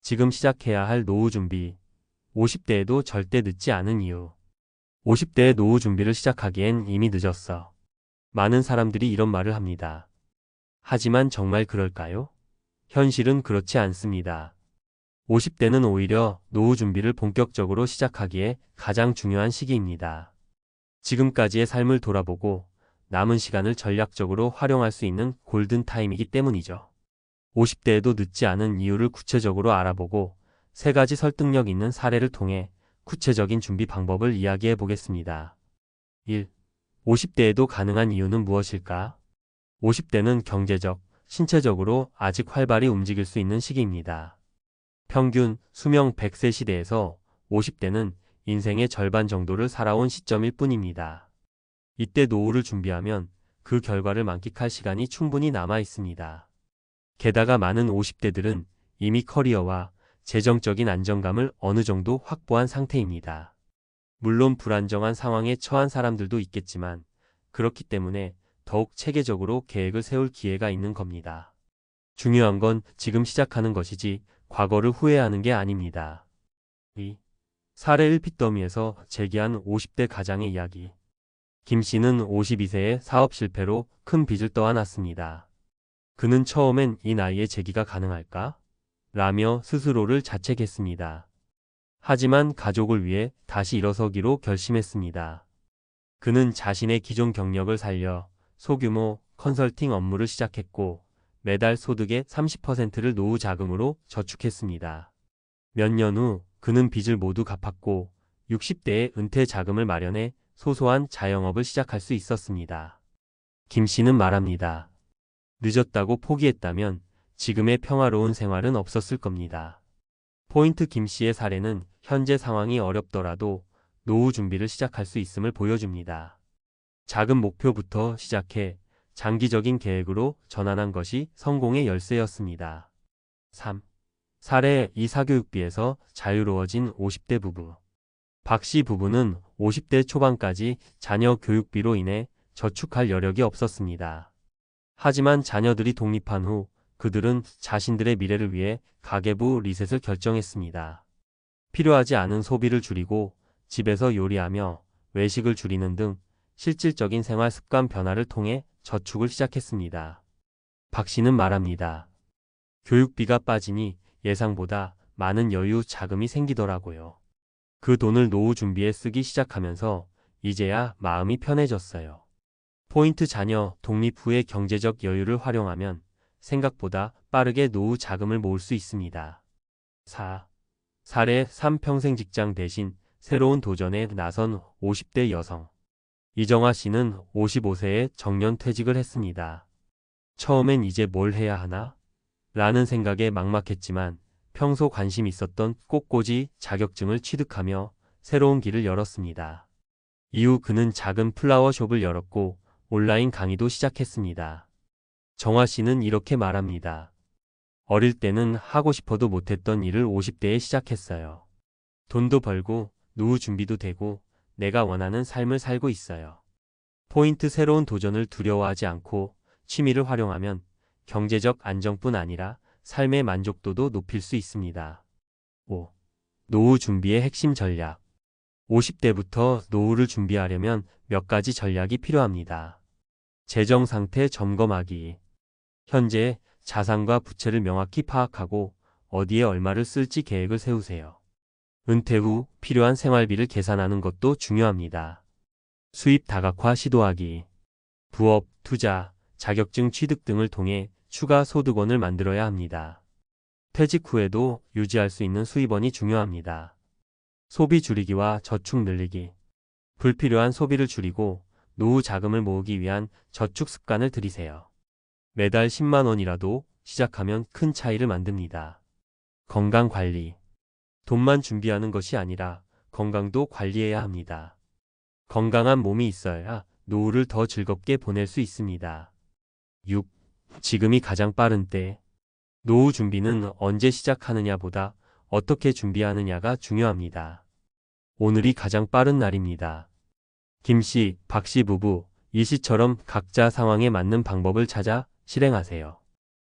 지금 시작해야 할 노후 준비. 50대에도 절대 늦지 않은 이유. 50대의 노후 준비를 시작하기엔 이미 늦었어. 많은 사람들이 이런 말을 합니다. 하지만 정말 그럴까요? 현실은 그렇지 않습니다. 50대는 오히려 노후 준비를 본격적으로 시작하기에 가장 중요한 시기입니다. 지금까지의 삶을 돌아보고 남은 시간을 전략적으로 활용할 수 있는 골든타임이기 때문이죠. 50대에도 늦지 않은 이유를 구체적으로 알아보고 3가지 설득력 있는 사례를 통해 구체적인 준비 방법을 이야기해 보겠습니다. 1. 50대에도 가능한 이유는 무엇일까? 50대는 경제적, 신체적으로 아직 활발히 움직일 수 있는 시기입니다. 평균 수명 100세 시대에서 50대는 인생의 절반 정도를 살아온 시점일 뿐입니다. 이때 노후를 준비하면 그 결과를 만끽할 시간이 충분히 남아 있습니다. 게다가 많은 50대들은 이미 커리어와 재정적인 안정감을 어느 정도 확보한 상태입니다. 물론 불안정한 상황에 처한 사람들도 있겠지만 그렇기 때문에 더욱 체계적으로 계획을 세울 기회가 있는 겁니다. 중요한 건 지금 시작하는 것이지 과거를 후회하는 게 아닙니다. 2. 사례 1핏더미에서 제기한 50대 가장의 이야기. 김 씨는 52세에 사업 실패로 큰 빚을 떠안았습니다. 그는 처음엔 이 나이에 재기가 가능할까? 라며 스스로를 자책했습니다. 하지만 가족을 위해 다시 일어서기로 결심했습니다. 그는 자신의 기존 경력을 살려 소규모 컨설팅 업무를 시작했고 매달 소득의 30%를 노후 자금으로 저축했습니다. 몇 년 후 그는 빚을 모두 갚았고 60대에 은퇴 자금을 마련해 소소한 자영업을 시작할 수 있었습니다. 김 씨는 말합니다. 늦었다고 포기했다면 지금의 평화로운 생활은 없었을 겁니다. 포인트 김 씨의 사례는 현재 상황이 어렵더라도 노후 준비를 시작할 수 있음을 보여줍니다. 작은 목표부터 시작해 장기적인 계획으로 전환한 것이 성공의 열쇠였습니다. 3. 사례 2. 사교육비에서 자유로워진 50대 부부. 박 씨 부부는 50대 초반까지 자녀 교육비로 인해 저축할 여력이 없었습니다. 하지만 자녀들이 독립한 후 그들은 자신들의 미래를 위해 가계부 리셋을 결정했습니다. 필요하지 않은 소비를 줄이고 집에서 요리하며 외식을 줄이는 등 실질적인 생활 습관 변화를 통해 저축을 시작했습니다. 박 씨는 말합니다. 교육비가 빠지니 예상보다 많은 여유 자금이 생기더라고요. 그 돈을 노후 준비에 쓰기 시작하면서 이제야 마음이 편해졌어요. 포인트 자녀 독립 후의 경제적 여유를 활용하면 생각보다 빠르게 노후 자금을 모을 수 있습니다. 4. 사례 3. 평생 직장 대신 새로운 도전에 나선 50대 여성. 이정아 씨는 55세에 정년 퇴직을 했습니다. 처음엔 이제 뭘 해야 하나? 라는 생각에 막막했지만 평소 관심 있었던 꽃꽂이 자격증을 취득하며 새로운 길을 열었습니다. 이후 그는 작은 플라워숍을 열었고 온라인 강의도 시작했습니다. 정아 씨는 이렇게 말합니다. 어릴 때는 하고 싶어도 못했던 일을 50대에 시작했어요. 돈도 벌고 노후 준비도 되고 내가 원하는 삶을 살고 있어요. 포인트 새로운 도전을 두려워하지 않고 취미를 활용하면 경제적 안정뿐 아니라 삶의 만족도도 높일 수 있습니다. 5. 노후 준비의 핵심 전략. 50대부터 노후를 준비하려면 몇 가지 전략이 필요합니다. 재정 상태 점검하기. 현재 자산과 부채를 명확히 파악하고 어디에 얼마를 쓸지 계획을 세우세요. 은퇴 후 필요한 생활비를 계산하는 것도 중요합니다. 수입 다각화 시도하기. 부업, 투자, 자격증 취득 등을 통해 추가 소득원을 만들어야 합니다. 퇴직 후에도 유지할 수 있는 수입원이 중요합니다. 소비 줄이기와 저축 늘리기. 불필요한 소비를 줄이고 노후 자금을 모으기 위한 저축 습관을 들이세요. 매달 10만 원이라도 시작하면 큰 차이를 만듭니다. 건강 관리. 돈만 준비하는 것이 아니라 건강도 관리해야 합니다. 건강한 몸이 있어야 노후를 더 즐겁게 보낼 수 있습니다. 6. 지금이 가장 빠른 때. 노후 준비는 언제 시작하느냐보다 어떻게 준비하느냐가 중요합니다. 오늘이 가장 빠른 날입니다. 김 씨, 박 씨 부부, 이 씨처럼 각자 상황에 맞는 방법을 찾아 실행하세요.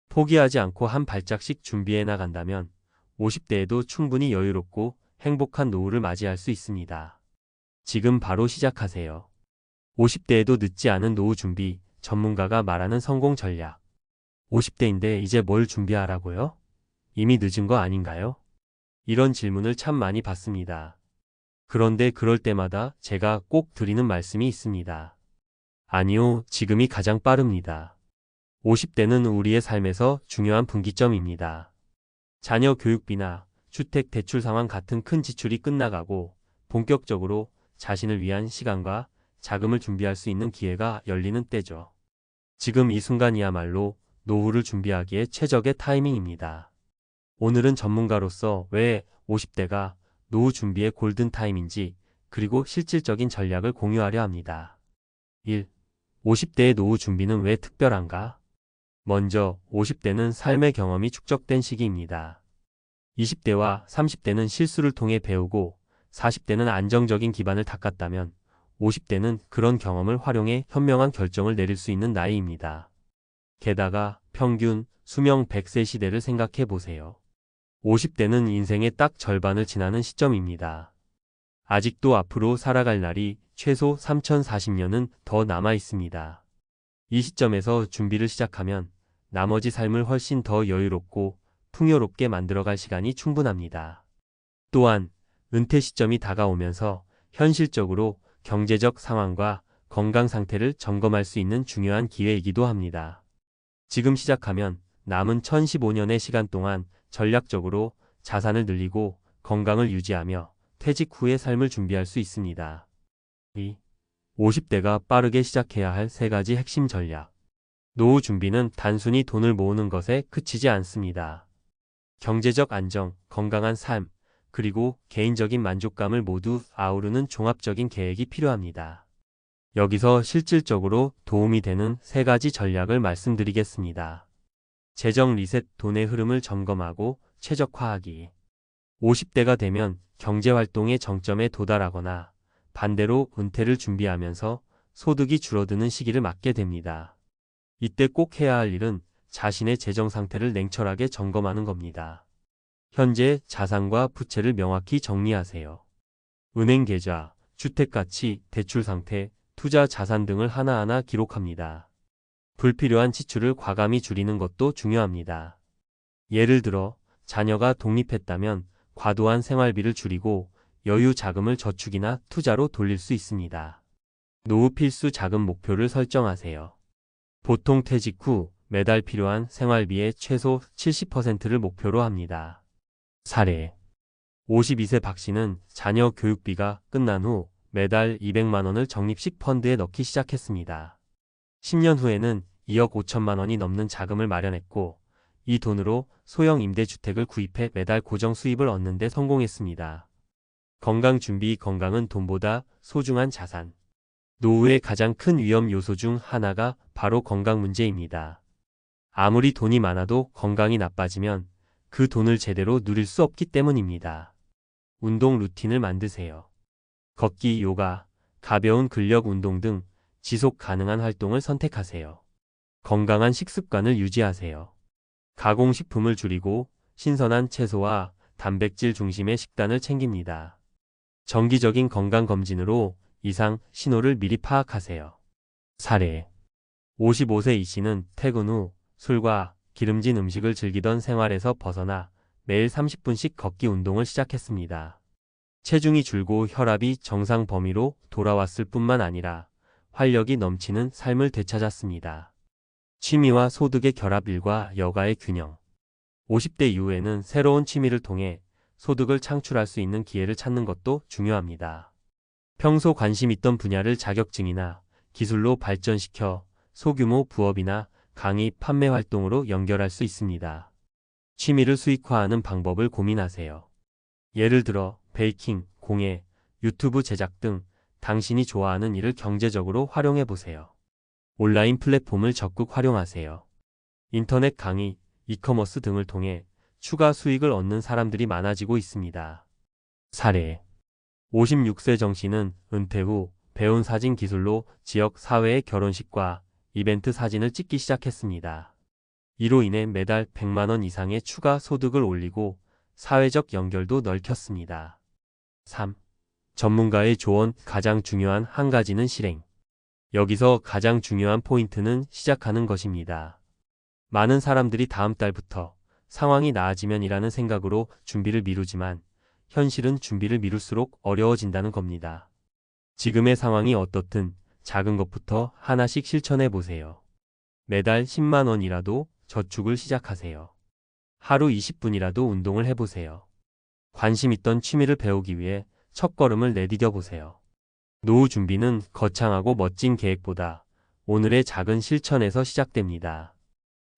포기하지 않고 한 발짝씩 준비해 나간다면 50대에도 충분히 여유롭고 행복한 노후를 맞이할 수 있습니다. 지금 바로 시작하세요. 50대에도 늦지 않은 노후 준비, 전문가가 말하는 성공 전략. 50대인데 이제 뭘 준비하라고요? 이미 늦은 거 아닌가요? 이런 질문을 참 많이 받습니다. 그런데 그럴 때마다 제가 꼭 드리는 말씀이 있습니다. 아니요, 지금이 가장 빠릅니다. 50대는 우리의 삶에서 중요한 분기점입니다. 자녀 교육비나 주택 대출 상환 같은 큰 지출이 끝나가고 본격적으로 자신을 위한 시간과 자금을 준비할 수 있는 기회가 열리는 때죠. 지금 이 순간이야말로 노후를 준비하기에 최적의 타이밍입니다. 오늘은 전문가로서 왜 50대가 노후 준비의 골든타임인지 그리고 실질적인 전략을 공유하려 합니다. 1. 50대의 노후 준비는 왜 특별한가? 먼저 50대는 삶의 경험이 축적된 시기입니다. 20대와 30대는 실수를 통해 배우고 40대는 안정적인 기반을 닦았다면 50대는 그런 경험을 활용해 현명한 결정을 내릴 수 있는 나이입니다. 게다가 평균 수명 100세 시대를 생각해 보세요. 50대는 인생의 딱 절반을 지나는 시점입니다. 아직도 앞으로 살아갈 날이 최소 3040년은 더 남아 있습니다. 이 시점에서 준비를 시작하면 나머지 삶을 훨씬 더 여유롭고 풍요롭게 만들어갈 시간이 충분합니다. 또한 은퇴 시점이 다가오면서 현실적으로 경제적 상황과 건강 상태를 점검할 수 있는 중요한 기회이기도 합니다. 지금 시작하면 남은 1015년의 시간 동안 전략적으로 자산을 늘리고 건강을 유지하며 퇴직 후의 삶을 준비할 수 있습니다. 2. 50대가 빠르게 시작해야 할 3가지 핵심 전략. 노후 준비는 단순히 돈을 모으는 것에 그치지 않습니다. 경제적 안정, 건강한 삶, 그리고 개인적인 만족감을 모두 아우르는 종합적인 계획이 필요합니다. 여기서 실질적으로 도움이 되는 3가지 전략을 말씀드리겠습니다. 재정 리셋, 돈의 흐름을 점검하고 최적화하기. 50대가 되면 경제활동의 정점에 도달하거나 반대로 은퇴를 준비하면서 소득이 줄어드는 시기를 맞게 됩니다. 이때 꼭 해야 할 일은 자신의 재정 상태를 냉철하게 점검하는 겁니다. 현재 자산과 부채를 명확히 정리하세요. 은행 계좌, 주택 가치, 대출 상태, 투자 자산 등을 하나하나 기록합니다. 불필요한 지출을 과감히 줄이는 것도 중요합니다. 예를 들어 자녀가 독립했다면 과도한 생활비를 줄이고 여유 자금을 저축이나 투자로 돌릴 수 있습니다. 노후 필수 자금 목표를 설정하세요. 보통 퇴직 후 매달 필요한 생활비의 최소 70%를 목표로 합니다. 사례 52세 박 씨는 자녀 교육비가 끝난 후 매달 200만 원을 적립식 펀드에 넣기 시작했습니다. 10년 후에는 2억 5천만 원이 넘는 자금을 마련했고 이 돈으로 소형 임대주택을 구입해 매달 고정 수입을 얻는 데 성공했습니다. 건강 준비. 건강은 돈보다 소중한 자산. 노후의 가장 큰 위험 요소 중 하나가 바로 건강 문제입니다. 아무리 돈이 많아도 건강이 나빠지면 그 돈을 제대로 누릴 수 없기 때문입니다. 운동 루틴을 만드세요. 걷기, 요가, 가벼운 근력 운동 등 지속 가능한 활동을 선택하세요. 건강한 식습관을 유지하세요. 가공식품을 줄이고 신선한 채소와 단백질 중심의 식단을 챙깁니다. 정기적인 건강검진으로 이상 신호를 미리 파악하세요. 사례 55세 이 씨는 퇴근 후 술과 기름진 음식을 즐기던 생활에서 벗어나 매일 30분씩 걷기 운동을 시작했습니다. 체중이 줄고 혈압이 정상 범위로 돌아왔을 뿐만 아니라 활력이 넘치는 삶을 되찾았습니다. 취미와 소득의 결합. 일과 여가의 균형. 50대 이후에는 새로운 취미를 통해 소득을 창출할 수 있는 기회를 찾는 것도 중요합니다. 평소 관심 있던 분야를 자격증이나 기술로 발전시켜 소규모 부업이나 강의, 판매 활동으로 연결할 수 있습니다. 취미를 수익화하는 방법을 고민하세요. 예를 들어 베이킹, 공예, 유튜브 제작 등 당신이 좋아하는 일을 경제적으로 활용해 보세요. 온라인 플랫폼을 적극 활용하세요. 인터넷 강의, 이커머스 등을 통해 추가 수익을 얻는 사람들이 많아지고 있습니다. 사례 56세 정 씨는 은퇴 후 배운 사진 기술로 지역 사회의 결혼식과 이벤트 사진을 찍기 시작했습니다. 이로 인해 매달 100만 원 이상의 추가 소득을 올리고 사회적 연결도 넓혔습니다. 3. 전문가의 조언. 가장 중요한 한 가지는 실행. 여기서 가장 중요한 포인트는 시작하는 것입니다. 많은 사람들이 다음 달부터 상황이 나아지면이라는 생각으로 준비를 미루지만 현실은 준비를 미룰수록 어려워진다는 겁니다. 지금의 상황이 어떻든 작은 것부터 하나씩 실천해 보세요. 매달 10만 원이라도 저축을 시작하세요. 하루 20분이라도 운동을 해보세요. 관심 있던 취미를 배우기 위해 첫걸음을 내디뎌 보세요. 노후 준비는 거창하고 멋진 계획보다 오늘의 작은 실천에서 시작됩니다.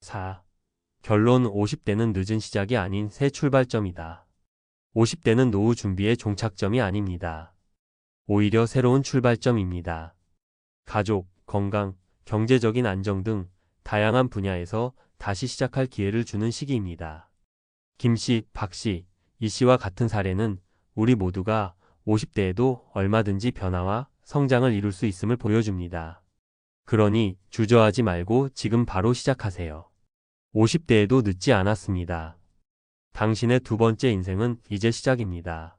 4. 결론. 50대는 늦은 시작이 아닌 새 출발점이다. 50대는 노후 준비의 종착점이 아닙니다. 오히려 새로운 출발점입니다. 가족, 건강, 경제적인 안정 등 다양한 분야에서 다시 시작할 기회를 주는 시기입니다. 김 씨, 박 씨, 이 씨와 같은 사례는 우리 모두가 50대에도 얼마든지 변화와 성장을 이룰 수 있음을 보여줍니다. 그러니 주저하지 말고 지금 바로 시작하세요. 50대에도 늦지 않았습니다. 당신의 두 번째 인생은 이제 시작입니다.